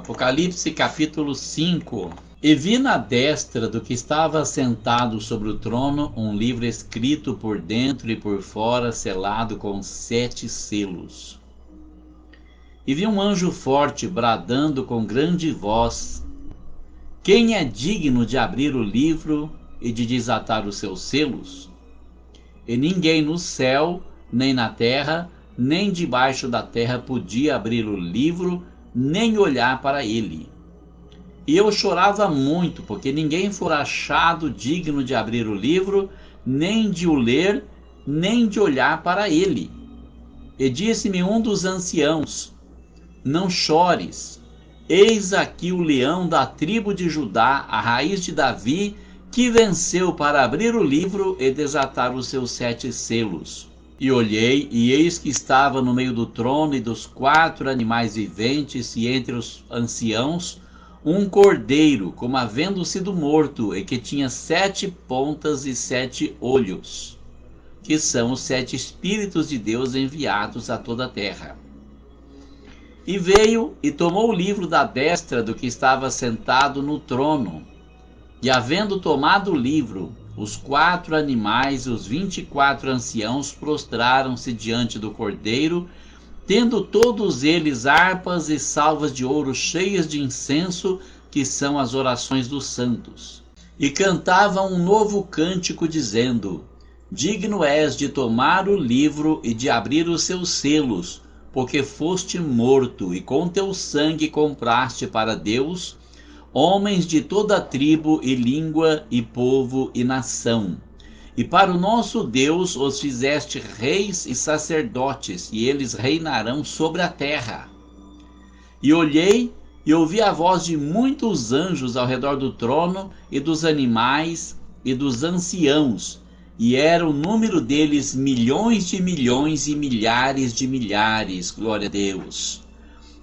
Apocalipse capítulo 5. E vi na destra do que estava sentado sobre o trono um livro escrito por dentro e por fora, selado com 7 selos. E vi um anjo forte bradando com grande voz: quem é digno de abrir o livro e de desatar os seus selos? E ninguém no céu, nem na terra, nem debaixo da terra podia abrir o livro, nem olhar para ele. E eu chorava muito, porque ninguém fora achado digno de abrir o livro, nem de o ler, nem de olhar para ele. E disse-me um dos anciãos: não chores, eis aqui o leão da tribo de Judá, a raiz de Davi, que venceu para abrir o livro e desatar os seus 7 selos. E olhei, e eis que estava no meio do trono e dos 4 animais viventes, e entre os anciãos, um cordeiro, como havendo sido morto, e que tinha 7 pontas e 7 olhos, que são os 7 Espíritos de Deus enviados a toda a terra. E veio e tomou o livro da destra do que estava sentado no trono. E havendo tomado o livro, os 4 animais e os 24 anciãos prostraram-se diante do cordeiro, tendo todos eles harpas e salvas de ouro cheias de incenso, que são as orações dos santos. E cantavam um novo cântico, dizendo: digno és de tomar o livro e de abrir os seus selos, porque foste morto, e com teu sangue compraste para Deus homens de toda tribo e língua e povo e nação. E para o nosso Deus os fizeste reis e sacerdotes, e eles reinarão sobre a terra. E olhei e ouvi a voz de muitos anjos ao redor do trono, e dos animais e dos anciãos, e era o número deles milhões de milhões e milhares de milhares, glória a Deus,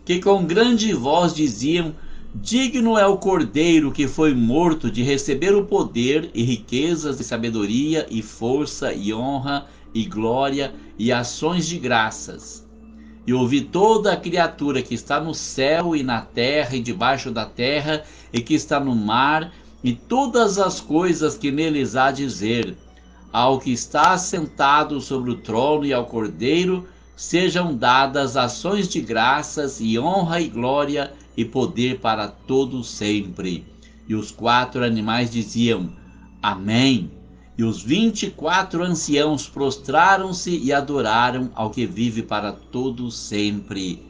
que com grande voz diziam: digno é o cordeiro que foi morto de receber o poder e riquezas e sabedoria e força e honra e glória e ações de graças. E ouvi toda a criatura que está no céu e na terra e debaixo da terra e que está no mar, e todas as coisas que neles há dizer: ao que está sentado sobre o trono e ao cordeiro sejam dadas ações de graças e honra e glória e poder para todo sempre. E os 4 animais diziam: amém. E os 24 anciãos prostraram-se e adoraram ao que vive para todo sempre.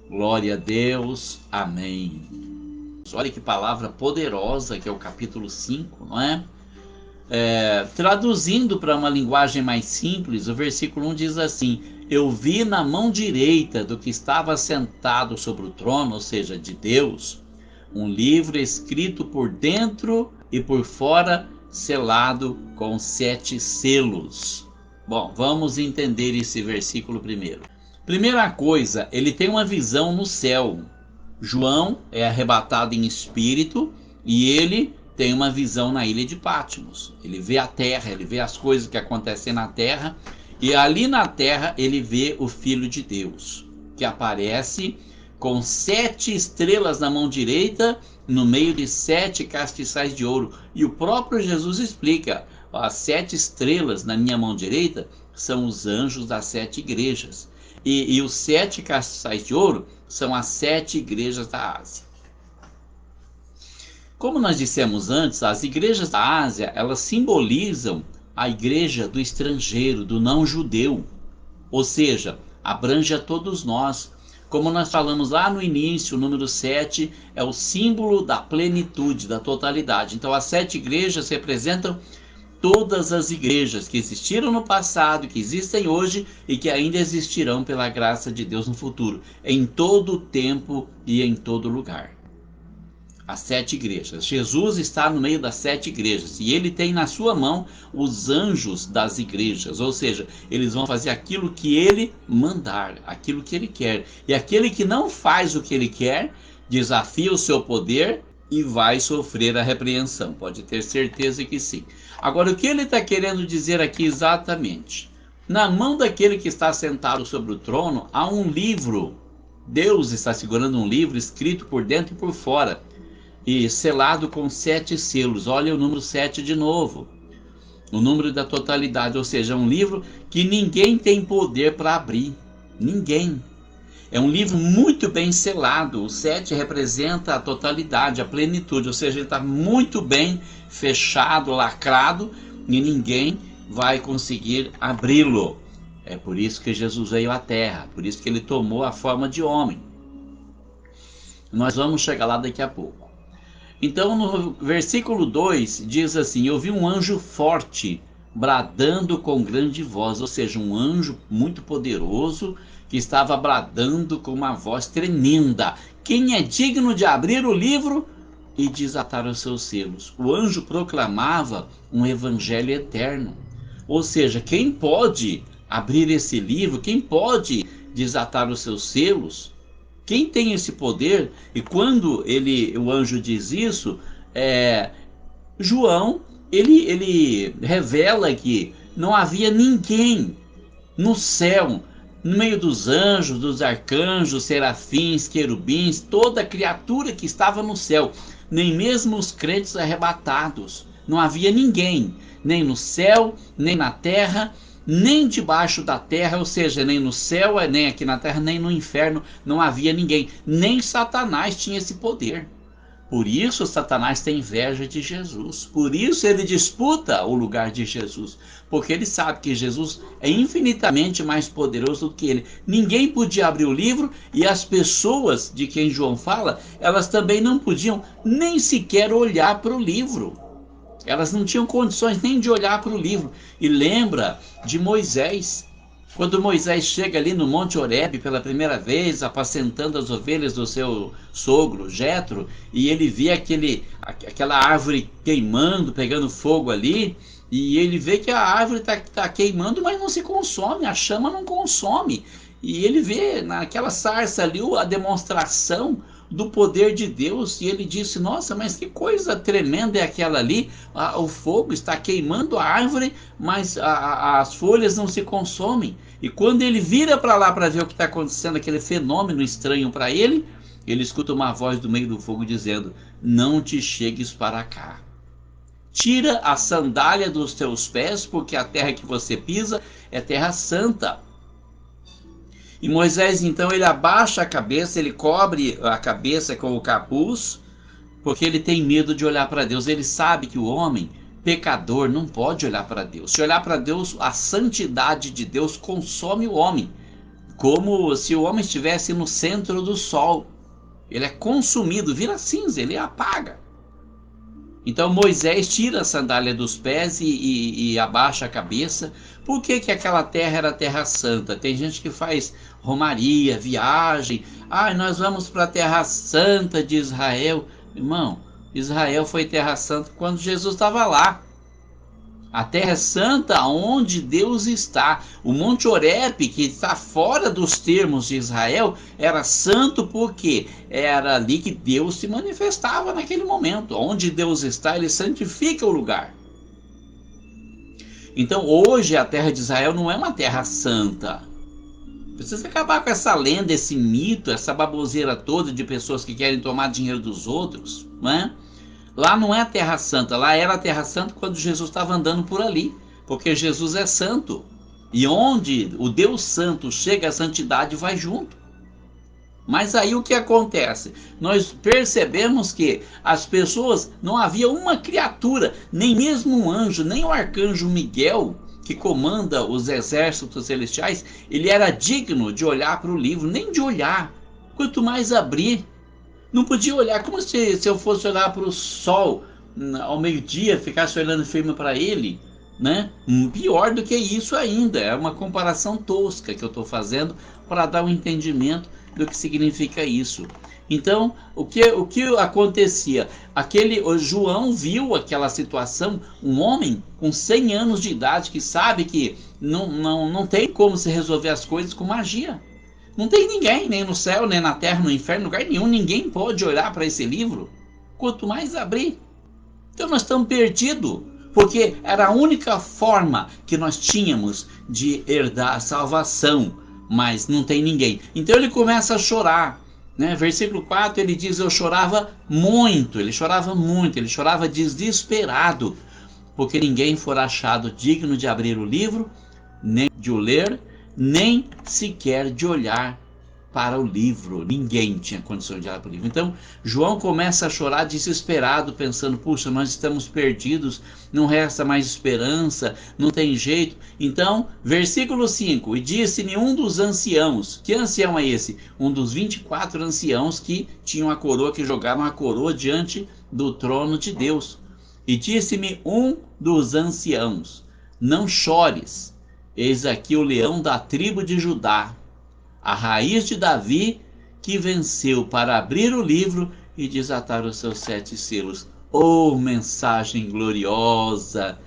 Glória a Deus. Amém. Olha que palavra poderosa que é o capítulo 5, não é? Traduzindo para uma linguagem mais simples, o versículo 1 diz assim: eu vi na mão direita do que estava sentado sobre o trono, ou seja, de Deus, um livro escrito por dentro e por fora, selado com 7 selos. Bom, vamos entender esse versículo primeiro. Primeira coisa, ele tem uma visão no céu. João é arrebatado em espírito e ele tem uma visão na ilha de Patmos. Ele vê a terra, ele vê as coisas que acontecem na terra, e ali na terra ele vê o Filho de Deus, que aparece com 7 estrelas na mão direita, no meio de 7 castiçais de ouro. E o próprio Jesus explica: as 7 estrelas na minha mão direita são os anjos das 7 igrejas. E os 7 castiçais de ouro são as 7 igrejas da Ásia. Como nós dissemos antes, as igrejas da Ásia, elas simbolizam a igreja do estrangeiro, do não judeu. Ou seja, abrange a todos nós. Como nós falamos lá no início, o número 7 é o símbolo da plenitude, da totalidade. Então as 7 igrejas representam todas as igrejas que existiram no passado, que existem hoje e que ainda existirão pela graça de Deus no futuro, em todo o tempo e em todo lugar. As 7 igrejas. Jesus está no meio das 7 igrejas e ele tem na sua mão os anjos das igrejas, ou seja, eles vão fazer aquilo que ele mandar, aquilo que ele quer. E aquele que não faz o que ele quer, desafia o seu poder e vai sofrer a repreensão. Pode ter certeza que sim. Agora, o que ele está querendo dizer aqui exatamente? Na mão daquele que está sentado sobre o trono há um livro Deus está segurando um livro escrito por dentro e por fora e selado com 7 selos. Olha o número 7 de novo. O número da totalidade, ou seja, é um livro que ninguém tem poder para abrir. Ninguém. É um livro muito bem selado. O 7 representa a totalidade, a plenitude, ou seja, ele está muito bem fechado, lacrado, e ninguém vai conseguir abri-lo. É por isso que Jesus veio à Terra, por isso que ele tomou a forma de homem. Nós vamos chegar lá daqui a pouco. Então, no versículo 2 diz assim: eu vi um anjo forte bradando com grande voz, ou seja, um anjo muito poderoso que estava bradando com uma voz tremenda: quem é digno de abrir o livro e desatar os seus selos? O anjo proclamava um evangelho eterno, ou seja, quem pode abrir esse livro, quem pode desatar os seus selos? Quem tem esse poder? E quando o anjo diz isso, João, ele revela que não havia ninguém no céu, no meio dos anjos, dos arcanjos, serafins, querubins, toda criatura que estava no céu, nem mesmo os crentes arrebatados. Não havia ninguém, nem no céu, nem na terra, nem debaixo da terra, ou seja, nem no céu, nem aqui na terra, nem no inferno, não havia ninguém. Nem Satanás tinha esse poder. Por isso Satanás tem inveja de Jesus. Por isso ele disputa o lugar de Jesus. Porque ele sabe que Jesus é infinitamente mais poderoso do que ele. Ninguém podia abrir o livro, e as pessoas de quem João fala, elas também não podiam nem sequer olhar para o livro. Elas não tinham condições nem de olhar para o livro. E lembra de Moisés. Quando Moisés chega ali no Monte Horebe pela primeira vez, apacentando as ovelhas do seu sogro, Jetro, e ele vê aquela árvore queimando, pegando fogo ali, e ele vê que a árvore está queimando, mas não se consome, a chama não consome. E ele vê naquela sarça ali a demonstração do poder de Deus, e ele disse: nossa, mas que coisa tremenda é aquela ali, o fogo está queimando a árvore, mas as folhas não se consomem. E quando ele vira para lá para ver o que está acontecendo, aquele fenômeno estranho para ele escuta uma voz do meio do fogo dizendo: não te chegues para cá, tira a sandália dos teus pés, porque a terra que você pisa é terra santa. E Moisés, então, ele abaixa a cabeça, ele cobre a cabeça com o capuz, porque ele tem medo de olhar para Deus. Ele sabe que o homem pecador não pode olhar para Deus. Se olhar para Deus, a santidade de Deus consome o homem, como se o homem estivesse no centro do sol. Ele é consumido, vira cinza, ele apaga. Então Moisés tira a sandália dos pés e abaixa a cabeça. Por que aquela terra era terra santa? Tem gente que faz romaria, viagem. Nós vamos para a terra santa de Israel. Irmão, Israel foi terra santa quando Jesus estava lá. A terra santa onde Deus está. O Monte Horebe, que está fora dos termos de Israel, era santo porque era ali que Deus se manifestava naquele momento. Onde Deus está, ele santifica o lugar. Então hoje a terra de Israel não é uma terra santa. Precisa acabar com essa lenda, esse mito, essa baboseira toda de pessoas que querem tomar dinheiro dos outros, não é? Lá não é a terra santa, lá era a terra santa quando Jesus estava andando por ali, porque Jesus é santo. E onde o Deus santo chega, a santidade vai junto. Mas aí o que acontece? Nós percebemos que as pessoas, não havia uma criatura, nem mesmo um anjo, nem o arcanjo Miguel, que comanda os exércitos celestiais, ele era digno de olhar para o livro, nem de olhar, quanto mais abrir. Não podia olhar, como se eu fosse olhar para o sol ao meio-dia, ficasse olhando firme para ele, né? Pior do que isso ainda, é uma comparação tosca que eu estou fazendo para dar um entendimento do que significa isso. Então, o que acontecia? O João viu aquela situação, um homem com 100 anos de idade que sabe que não tem como se resolver as coisas com magia. Não tem ninguém, nem no céu, nem na terra, no inferno, lugar nenhum. Ninguém pode olhar para esse livro, quanto mais abrir. Então nós estamos perdidos, porque era a única forma que nós tínhamos de herdar a salvação. mas não tem ninguém. Então ele começa a chorar, né? Versículo 4, ele diz: eu chorava muito, ele chorava desesperado, porque ninguém fora achado digno de abrir o livro, nem de o ler, nem sequer de olhar para o livro. Ninguém tinha condição de olhar para o livro. Então João começa a chorar desesperado, pensando: puxa, nós estamos perdidos, não resta mais esperança, não tem jeito. Então, versículo 5: e disse-me um dos anciãos. Que ancião é esse? Um dos 24 anciãos que tinham a coroa, que jogaram a coroa diante do trono de Deus. E disse-me um dos anciãos: não chores, eis aqui o leão da tribo de Judá, a raiz de Davi, que venceu para abrir o livro e desatar os seus 7 selos. Oh, mensagem gloriosa!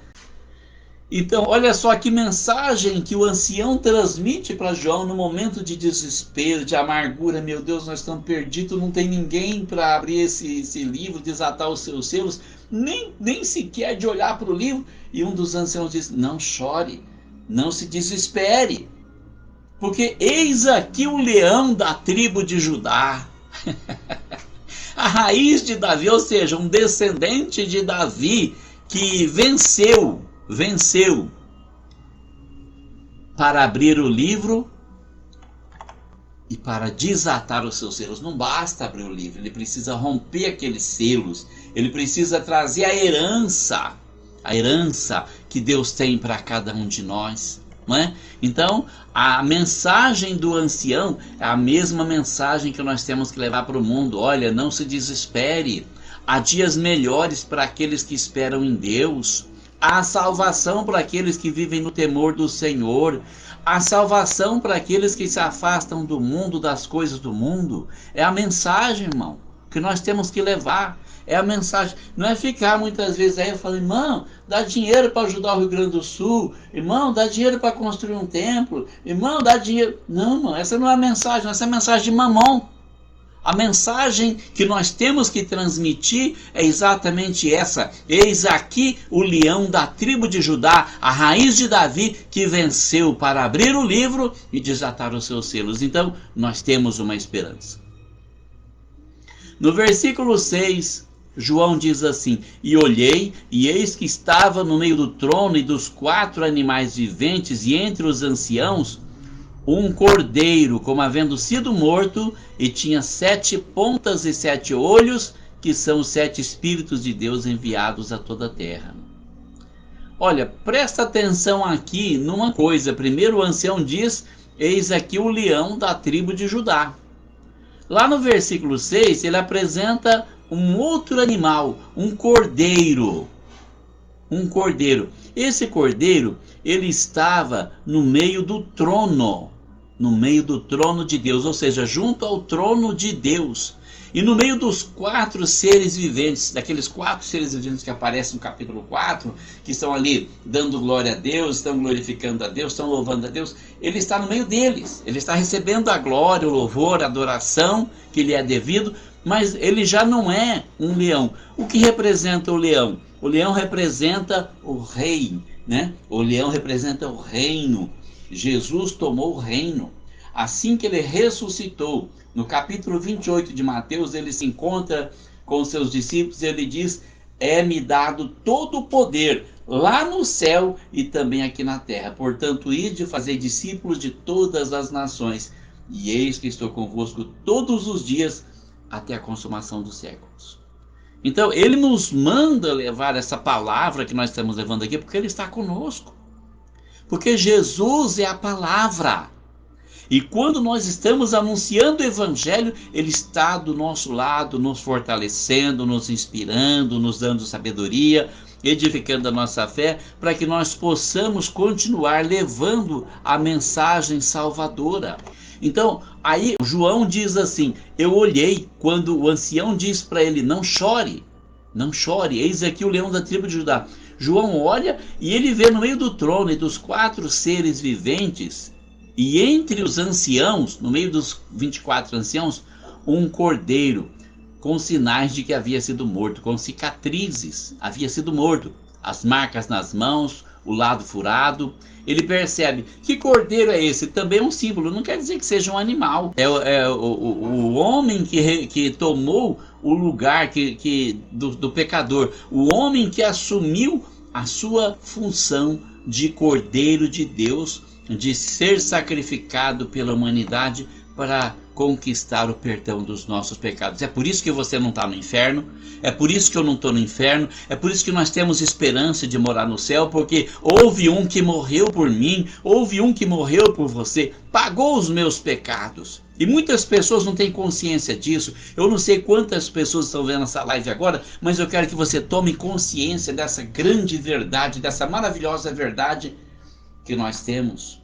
Então, olha só que mensagem que o ancião transmite para João no momento de desespero, de amargura. Meu Deus, nós estamos perdidos, não tem ninguém para abrir esse livro, desatar os seus selos, nem sequer de olhar para o livro. E um dos anciãos diz: não chore, não se desespere, porque eis aqui o leão da tribo de Judá, a raiz de Davi, ou seja, um descendente de Davi que venceu para abrir o livro e para desatar os seus selos. Não basta abrir o livro, ele precisa romper aqueles selos, ele precisa trazer a herança que Deus tem para cada um de nós. Não é? Então, a mensagem do ancião é a mesma mensagem que nós temos que levar para o mundo. Olha, não se desespere, há dias melhores para aqueles que esperam em Deus, há salvação para aqueles que vivem no temor do Senhor, há salvação para aqueles que se afastam do mundo, das coisas do mundo. É a mensagem, irmão, que nós temos que levar. É a mensagem, não é ficar muitas vezes aí, eu falo: irmão, dá dinheiro para ajudar o Rio Grande do Sul, irmão, dá dinheiro para construir um templo, irmão, dá dinheiro. Não, irmão, essa não é a mensagem, essa é a mensagem de mamão. A mensagem que nós temos que transmitir é exatamente essa: eis aqui o leão da tribo de Judá, a raiz de Davi, que venceu para abrir o livro e desatar os seus selos. Então, nós temos uma esperança. No versículo 6, João diz assim: e olhei, e eis que estava no meio do trono e dos 4 animais viventes, e entre os anciãos, um cordeiro, como havendo sido morto, e tinha 7 pontas e 7 olhos, que são os 7 Espíritos de Deus enviados a toda a terra. Olha, presta atenção aqui numa coisa. Primeiro o ancião diz: eis aqui o leão da tribo de Judá. Lá no versículo 6, ele apresenta um outro animal, um cordeiro. Um cordeiro. Esse cordeiro, ele estava no meio do trono de Deus, ou seja, junto ao trono de Deus. E no meio dos 4 seres viventes, daqueles 4 seres viventes que aparecem no capítulo 4, que estão ali dando glória a Deus, estão glorificando a Deus, estão louvando a Deus, ele está no meio deles, ele está recebendo a glória, o louvor, a adoração que lhe é devido, mas ele já não é um leão. O que representa o leão? O leão representa o rei, né? O leão representa o reino. Jesus tomou o reino. Assim que ele ressuscitou, no capítulo 28 de Mateus, ele se encontra com seus discípulos e ele diz: é-me dado todo o poder lá no céu e também aqui na terra. Portanto, ide fazer discípulos de todas as nações. E eis que estou convosco todos os dias até a consumação dos séculos. Então, ele nos manda levar essa palavra que nós estamos levando aqui, porque ele está conosco. Porque Jesus é a palavra. E quando nós estamos anunciando o Evangelho, ele está do nosso lado, nos fortalecendo, nos inspirando, nos dando sabedoria, edificando a nossa fé, para que nós possamos continuar levando a mensagem salvadora. Então, aí João diz assim: eu olhei, quando o ancião diz para ele: não chore, eis aqui o leão da tribo de Judá. João olha e ele vê no meio do trono e dos 4 seres viventes, e entre os anciãos, no meio dos 24 anciãos, um cordeiro, com sinais de que havia sido morto, com cicatrizes, havia sido morto, as marcas nas mãos, o lado furado. Ele percebe que cordeiro é esse? Também é um símbolo, não quer dizer que seja um animal. É o homem que tomou o lugar do pecador, o homem que assumiu a sua função de cordeiro de Deus, de ser sacrificado pela humanidade para conquistar o perdão dos nossos pecados. É por isso que você não está no inferno, é por isso que eu não estou no inferno, é por isso que nós temos esperança de morar no céu, porque houve um que morreu por mim, houve um que morreu por você, pagou os meus pecados. E muitas pessoas não têm consciência disso. Eu não sei quantas pessoas estão vendo essa live agora, mas eu quero que você tome consciência dessa grande verdade, dessa maravilhosa verdade que nós temos.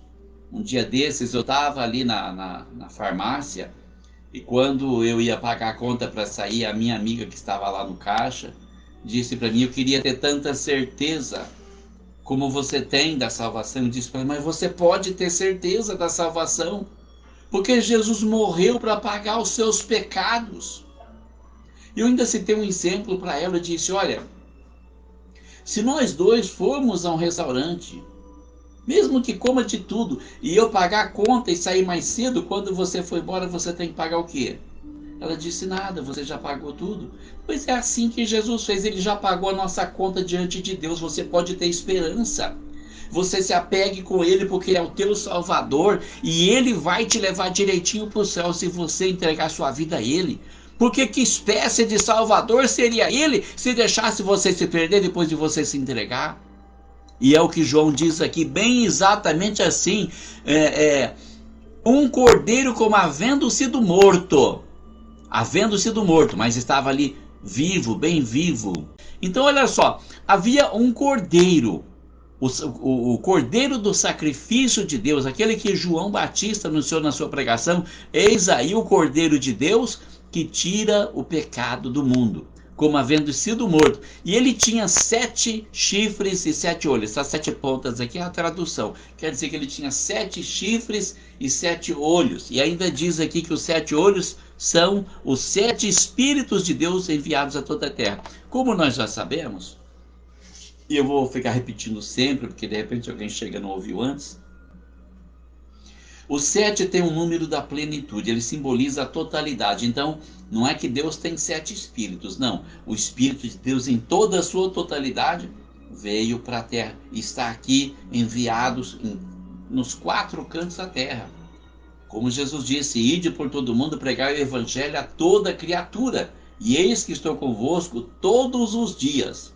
Um dia desses eu estava ali na farmácia, e quando eu ia pagar a conta para sair, a minha amiga que estava lá no caixa disse para mim: eu queria ter tanta certeza como você tem da salvação. Eu disse para ela: mas você pode ter certeza da salvação, porque Jesus morreu para pagar os seus pecados. E eu ainda citei um exemplo para ela. Eu disse: olha, se nós dois formos a um restaurante, mesmo que coma de tudo, e eu pagar a conta e sair mais cedo, quando você for embora, você tem que pagar o quê? Ela disse: nada, você já pagou tudo. Pois é assim que Jesus fez, ele já pagou a nossa conta diante de Deus. Você pode ter esperança. Você se apegue com ele, porque ele é o teu Salvador, e ele vai te levar direitinho para o céu se você entregar sua vida a ele. Porque que espécie de Salvador seria ele se deixasse você se perder depois de você se entregar? E é o que João diz aqui, bem exatamente assim: um cordeiro como havendo sido morto, mas estava ali vivo, bem vivo. Então olha só, havia um cordeiro, o cordeiro do sacrifício de Deus, aquele que João Batista anunciou na sua pregação: eis aí o cordeiro de Deus que tira o pecado do mundo, como havendo sido morto. E ele tinha 7 chifres e 7 olhos. Essas 7 pontas aqui é a tradução. Quer dizer que ele tinha 7 chifres e 7 olhos. E ainda diz aqui que os 7 olhos são os 7 Espíritos de Deus enviados a toda a terra. Como nós já sabemos, e eu vou ficar repetindo sempre, porque de repente alguém chega e não ouviu antes, o 7 tem um número da plenitude, ele simboliza a totalidade. Então, não é que Deus tem 7 espíritos, não. O Espírito de Deus em toda a sua totalidade veio para a terra, está aqui enviados nos 4 cantos da terra. Como Jesus disse: ide por todo mundo, pregar o evangelho a toda criatura, e eis que estou convosco todos os dias,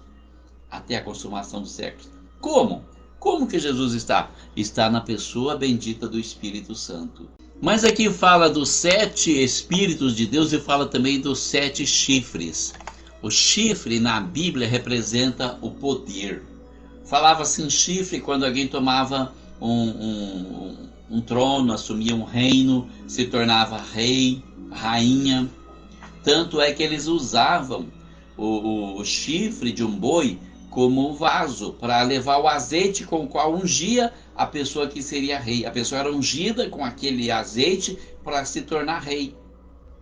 até a consumação dos séculos. Como? Como que Jesus está? Está na pessoa bendita do Espírito Santo. Mas aqui fala dos 7 Espíritos de Deus e fala também dos 7 chifres. O chifre na Bíblia representa o poder. Falava-se em chifre quando alguém tomava um trono, assumia um reino, se tornava rei, rainha. Tanto é que eles usavam o chifre de um boi como um vaso para levar o azeite com o qual ungia a pessoa que seria rei. A pessoa era ungida com aquele azeite para se tornar rei.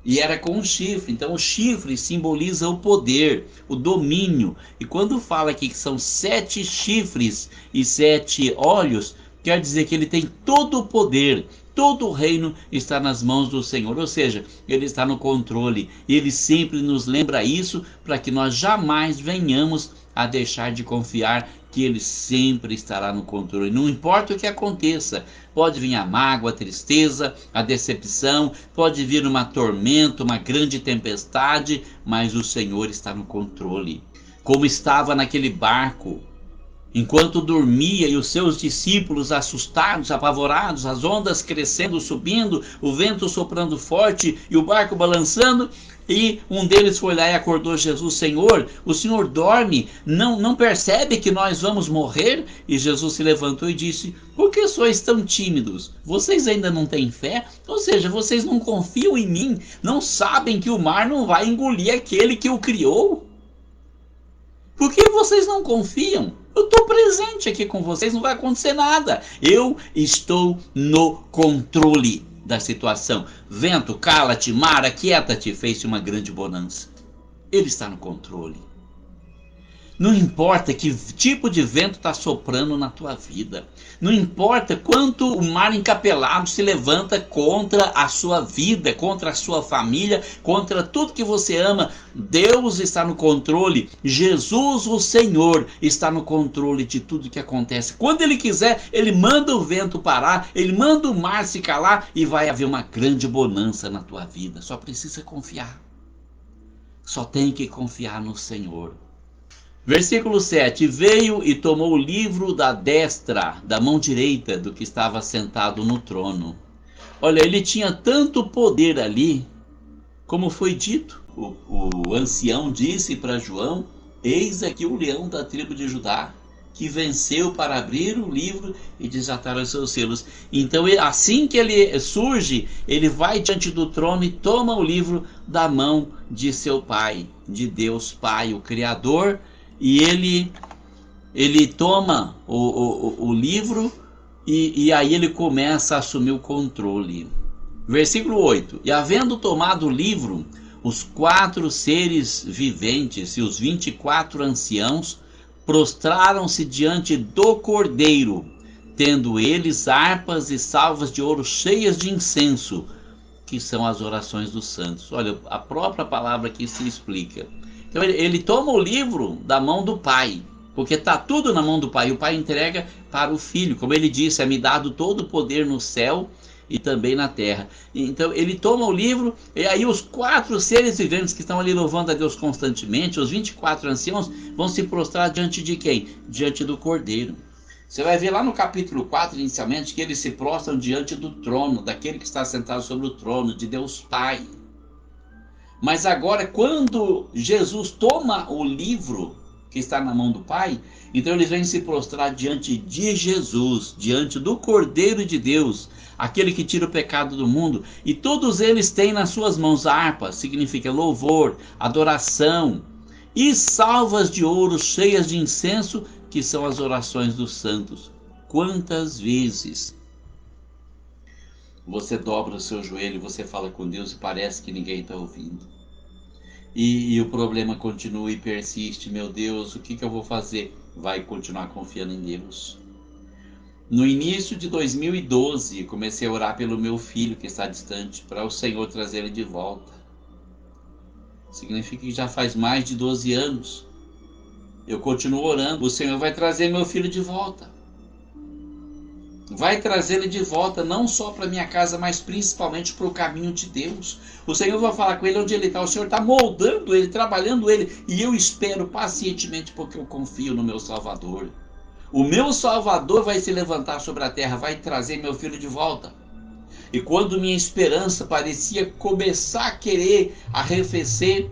E era com o chifre. Então o chifre simboliza o poder, o domínio. E quando fala aqui que são 7 chifres e 7 olhos, quer dizer que ele tem todo o poder. Todo o reino está nas mãos do Senhor, ou seja, ele está no controle. E ele sempre nos lembra isso para que nós jamais venhamos a deixar de confiar que ele sempre estará no controle. Não importa o que aconteça, pode vir a mágoa, a tristeza, a decepção, pode vir uma tormenta, uma grande tempestade, mas o Senhor está no controle. Como estava naquele barco, enquanto dormia, e os seus discípulos assustados, apavorados, as ondas crescendo, subindo, o vento soprando forte e o barco balançando, e um deles foi lá e acordou Jesus: Senhor, o Senhor dorme, não percebe que nós vamos morrer? E Jesus se levantou e disse: por que sois tão tímidos? Vocês ainda não têm fé? Ou seja, vocês não confiam em mim? Não sabem que o mar não vai engolir aquele que o criou? Por que vocês não confiam? Eu estou presente aqui com vocês, não vai acontecer nada. Eu estou no controle da situação. Vento, cala-te, mar, aquieta-te. Fez-se uma grande bonança. Ele está no controle. Não importa que tipo de vento está soprando na tua vida. Não importa quanto o mar encapelado se levanta contra a sua vida, contra a sua família, contra tudo que você ama. Deus está no controle. Jesus, o Senhor, está no controle de tudo que acontece. Quando Ele quiser, Ele manda o vento parar, Ele manda o mar se calar e vai haver uma grande bonança na tua vida. Só precisa confiar. Só tem que confiar no Senhor. Versículo 7. Veio e tomou o livro da destra, da mão direita do que estava sentado no trono. Olha, ele tinha tanto poder ali, como foi dito. O ancião disse para João: eis aqui o leão da tribo de Judá, que venceu para abrir o livro e desatar os seus selos. Então, assim que ele surge, ele vai diante do trono e toma o livro da mão de seu pai, de Deus Pai, o Criador. E ele toma o livro e aí ele começa a assumir o controle. Versículo 8. E havendo tomado o livro, os 4 seres viventes e os 24 anciãos prostraram-se diante do Cordeiro, tendo eles harpas e salvas de ouro cheias de incenso, que são as orações dos santos. Olha, a própria palavra aqui se explica. Então ele toma o livro da mão do Pai, porque está tudo na mão do Pai. O Pai entrega para o Filho. Como ele disse, é-me dado todo o poder no céu e também na terra. Então ele toma o livro, e aí os 4 seres viventes que estão ali louvando a Deus constantemente, os 24 anciãos, vão se prostrar diante de quem? Diante do Cordeiro. Você vai ver lá no capítulo 4, inicialmente, que eles se prostram diante do trono, daquele que está sentado sobre o trono, de Deus Pai. Mas agora, quando Jesus toma o livro que está na mão do Pai, então eles vêm se prostrar diante de Jesus, diante do Cordeiro de Deus, aquele que tira o pecado do mundo, e todos eles têm nas suas mãos a harpa, significa louvor, adoração, e salvas de ouro cheias de incenso, que são as orações dos santos. Quantas vezes você dobra o seu joelho, você fala com Deus e parece que ninguém está ouvindo. E o problema continua e persiste. Meu Deus, o que eu vou fazer? Vai continuar confiando em Deus. No início de 2012, comecei a orar pelo meu filho que está distante, para o Senhor trazer ele de volta. Significa que já faz mais de 12 anos. Eu continuo orando, o Senhor vai trazer meu filho de volta. Vai trazer ele de volta, não só para minha casa, mas principalmente para o caminho de Deus. O Senhor vai falar com ele onde ele está. O Senhor está moldando ele, trabalhando ele. E eu espero pacientemente, porque eu confio no meu Salvador. O meu Salvador vai se levantar sobre a terra, vai trazer meu filho de volta. E quando minha esperança parecia começar a querer arrefecer,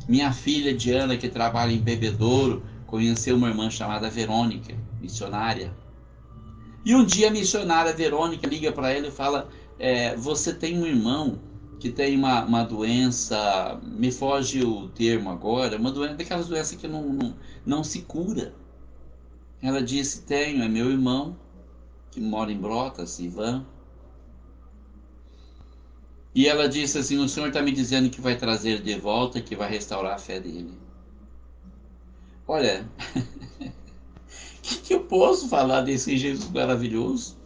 minha filha Diana, que trabalha em Bebedouro, conheceu uma irmã chamada Verônica, missionária. E um dia a missionária Verônica liga para ela e fala: você tem um irmão que tem uma doença, me foge o termo agora, uma doença, daquelas doenças que não se cura. Ela disse: tenho, é meu irmão, que mora em Brotas, Ivan. E ela disse assim: o Senhor está me dizendo que vai trazer de volta, que vai restaurar a fé dele. Olha, o que eu posso falar desse Jesus maravilhoso?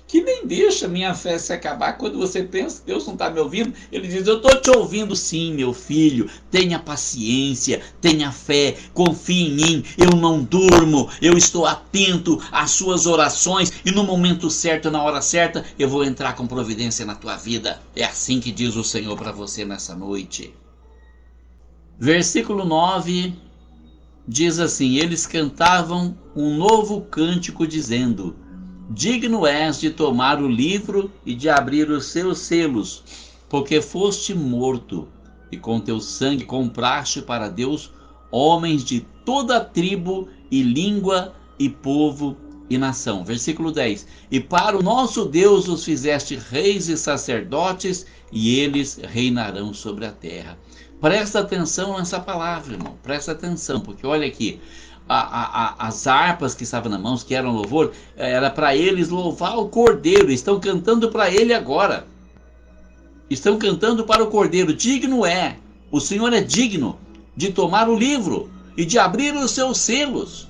Que nem deixa minha fé se acabar. Quando você pensa que Deus não está me ouvindo, Ele diz: eu estou te ouvindo sim, meu filho. Tenha paciência, tenha fé, confie em mim. Eu não durmo, eu estou atento às suas orações, e no momento certo, na hora certa, eu vou entrar com providência na tua vida. É assim que diz o Senhor para você nessa noite. Versículo 9 diz assim: eles cantavam um novo cântico dizendo: digno és de tomar o livro e de abrir os seus selos, porque foste morto, e com teu sangue compraste para Deus homens de toda tribo e língua e povo e nação. Versículo 10. E para o nosso Deus os fizeste reis e sacerdotes, e eles reinarão sobre a terra. Presta atenção nessa palavra, irmão. Presta atenção, porque olha aqui. As harpas que estavam na mão, que eram louvor, era para eles louvar o Cordeiro. Estão cantando para ele agora. Estão cantando para o Cordeiro. Digno é, o Senhor é digno de tomar o livro e de abrir os seus selos.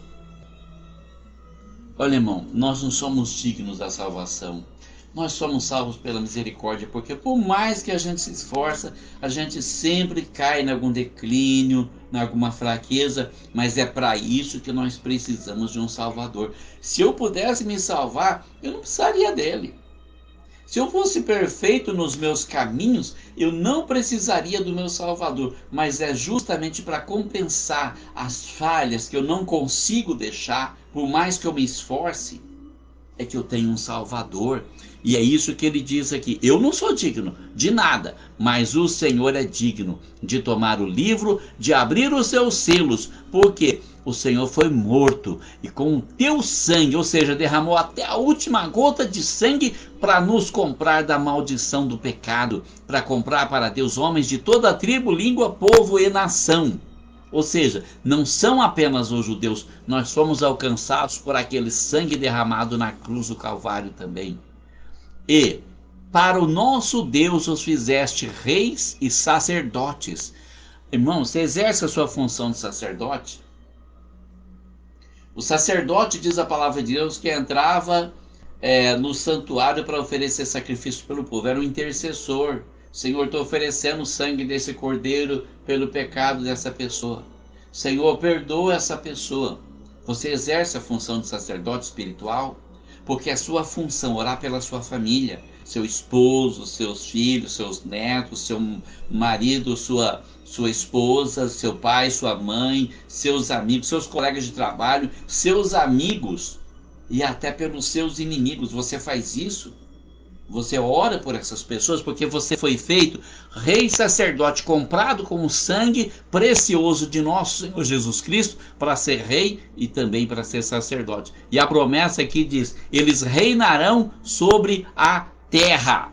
Olha, irmão, nós não somos dignos da salvação. Nós somos salvos pela misericórdia, porque por mais que a gente se esforça, a gente sempre cai em algum declínio, em alguma fraqueza, mas é para isso que nós precisamos de um Salvador. Se eu pudesse me salvar, eu não precisaria dele. Se eu fosse perfeito nos meus caminhos, eu não precisaria do meu Salvador, mas é justamente para compensar as falhas que eu não consigo deixar, por mais que eu me esforce, é que eu tenho um Salvador. E é isso que ele diz aqui: eu não sou digno de nada, mas o Senhor é digno de tomar o livro, de abrir os seus selos, porque o Senhor foi morto e com o teu sangue, ou seja, derramou até a última gota de sangue para nos comprar da maldição do pecado, para comprar para Deus homens de toda a tribo, língua, povo e nação. Ou seja, não são apenas os judeus, nós fomos alcançados por aquele sangue derramado na cruz do Calvário também. E para o nosso Deus os fizeste reis e sacerdotes. Irmão, você exerce a sua função de sacerdote? O sacerdote, diz a palavra de Deus, que entrava no santuário para oferecer sacrifício pelo povo. Era um intercessor. Senhor, estou oferecendo o sangue desse cordeiro pelo pecado dessa pessoa. Senhor, perdoa essa pessoa. Você exerce a função de sacerdote espiritual? Porque é sua função orar pela sua família, seu esposo, seus filhos, seus netos, seu marido, sua esposa, seu pai, sua mãe, seus amigos, seus colegas de trabalho, seus amigos e até pelos seus inimigos. Você faz isso? Você ora por essas pessoas porque você foi feito rei e sacerdote, comprado com o sangue precioso de nosso Senhor Jesus Cristo, para ser rei e também para ser sacerdote. E a promessa aqui diz: eles reinarão sobre a terra.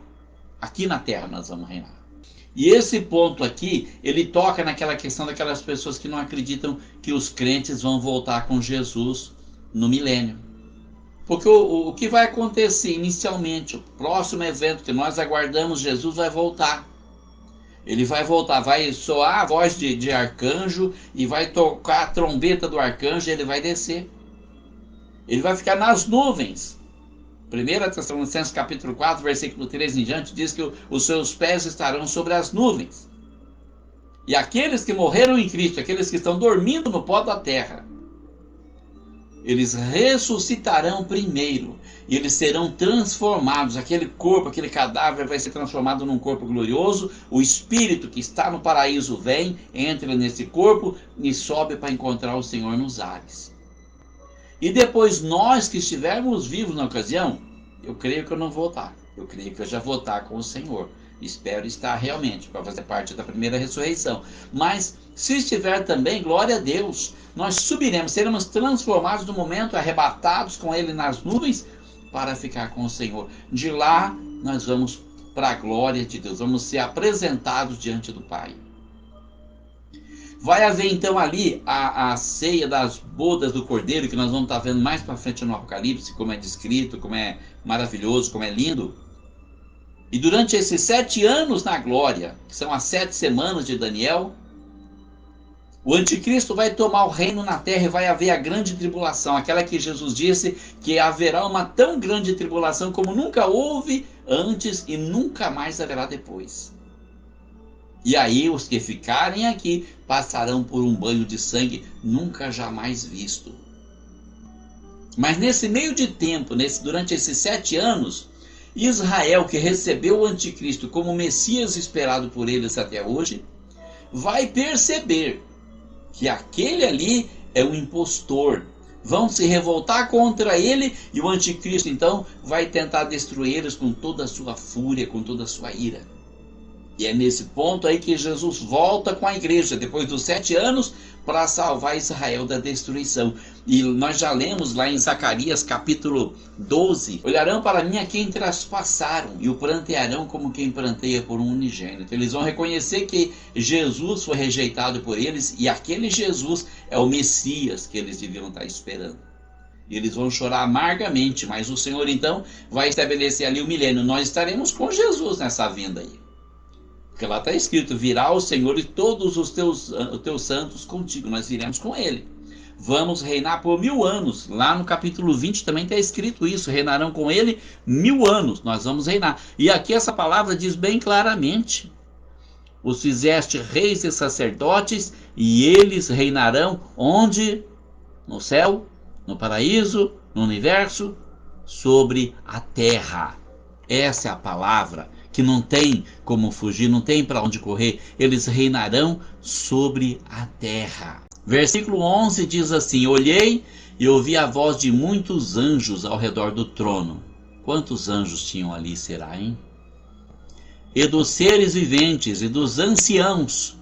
Aqui na terra nós vamos reinar. E esse ponto aqui, ele toca naquela questão daquelas pessoas que não acreditam que os crentes vão voltar com Jesus no milênio. Porque o que vai acontecer inicialmente, o próximo evento que nós aguardamos, Jesus vai voltar. Ele vai voltar, vai soar a voz de arcanjo e vai tocar a trombeta do arcanjo e ele vai descer. Ele vai ficar nas nuvens. 1 Tessalonicenses capítulo 4, versículo 13 em diante, diz que os seus pés estarão sobre as nuvens. E aqueles que morreram em Cristo, aqueles que estão dormindo no pó da terra, eles ressuscitarão primeiro e eles serão transformados. Aquele corpo, aquele cadáver vai ser transformado num corpo glorioso. O espírito que está no paraíso vem, entra nesse corpo e sobe para encontrar o Senhor nos ares. E depois nós que estivermos vivos na ocasião, eu creio que eu não vou estar. Eu creio que eu já vou estar com o Senhor. Espero estar realmente para fazer parte da primeira ressurreição. Mas se estiver também, glória a Deus, nós subiremos, seremos transformados no momento, arrebatados com Ele nas nuvens para ficar com o Senhor. De lá nós vamos para a glória de Deus, vamos ser apresentados diante do Pai. Vai haver então ali a ceia das bodas do Cordeiro, que nós vamos estar vendo mais para frente no Apocalipse, como é descrito, como é maravilhoso, como é lindo. E durante esses 7 anos na glória, que são as 7 semanas de Daniel, o anticristo vai tomar o reino na terra e vai haver a grande tribulação, aquela que Jesus disse que haverá uma tão grande tribulação como nunca houve antes e nunca mais haverá depois. E aí os que ficarem aqui passarão por um banho de sangue nunca jamais visto. Mas nesse meio de tempo, durante esses 7 anos, Israel, que recebeu o anticristo como Messias esperado por eles até hoje, vai perceber que aquele ali é um impostor. Vão se revoltar contra ele e o anticristo então vai tentar destruí-los com toda a sua fúria, com toda a sua ira. E é nesse ponto aí que Jesus volta com a igreja, depois dos 7 anos, para salvar Israel da destruição. E nós já lemos lá em Zacarias capítulo 12, olharão para mim a quem traspassaram e o prantearão como quem pranteia por um unigênito. Eles vão reconhecer que Jesus foi rejeitado por eles e aquele Jesus é o Messias que eles deviam estar esperando. E eles vão chorar amargamente, mas o Senhor então vai estabelecer ali o milênio. Nós estaremos com Jesus nessa vinda aí. Porque lá está escrito: virá o Senhor e todos os teus santos contigo. Nós iremos com ele. Vamos reinar por 1000 anos. Lá no capítulo 20 também está escrito isso: reinarão com ele 1000 anos. Nós vamos reinar. E aqui essa palavra diz bem claramente: os fizeste reis e sacerdotes, e eles reinarão onde? No céu, no paraíso, no universo, sobre a terra. Essa é a palavra que não tem como fugir, não tem para onde correr. Eles reinarão sobre a terra. Versículo 11 diz assim: olhei e ouvi a voz de muitos anjos ao redor do trono. Quantos anjos tinham ali, será, hein? E dos seres viventes e dos anciãos.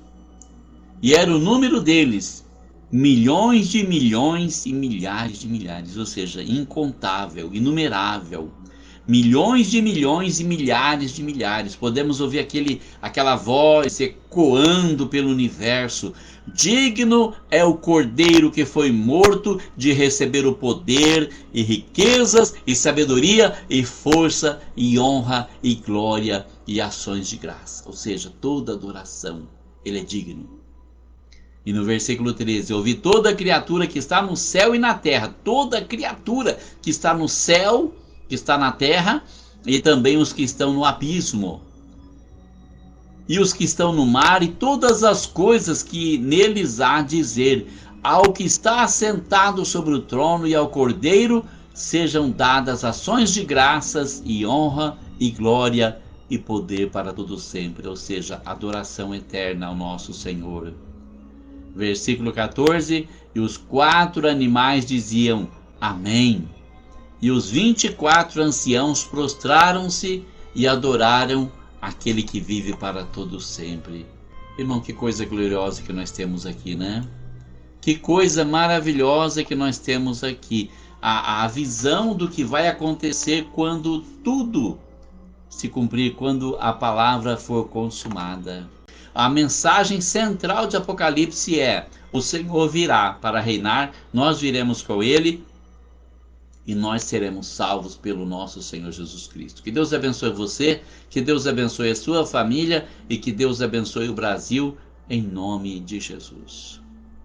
E era o número deles, milhões de milhões e milhares de milhares, ou seja, incontável, inumerável. Milhões de milhões e milhares de milhares. Podemos ouvir aquela voz ecoando pelo universo: digno é o Cordeiro que foi morto de receber o poder e riquezas e sabedoria e força e honra e glória e ações de graça. Ou seja, toda adoração, ele é digno. E no versículo 13, ouvi toda criatura que está no céu e na terra, toda criatura que está no céu, que está na terra, e também os que estão no abismo, e os que estão no mar, e todas as coisas que neles há, dizer: ao que está assentado sobre o trono e ao Cordeiro sejam dadas ações de graças e honra e glória e poder para todo sempre. Ou seja, adoração eterna ao nosso Senhor. Versículo 14, e os 4 animais diziam: amém. E os 24 anciãos prostraram-se e adoraram aquele que vive para todo sempre. Irmão, que coisa gloriosa que nós temos aqui, né? Que coisa maravilhosa que nós temos aqui. A visão do que vai acontecer quando tudo se cumprir, quando a palavra for consumada. A mensagem central de Apocalipse é: o Senhor virá para reinar, nós viremos com ele, e nós seremos salvos pelo nosso Senhor Jesus Cristo. Que Deus abençoe você, que Deus abençoe a sua família e que Deus abençoe o Brasil, em nome de Jesus.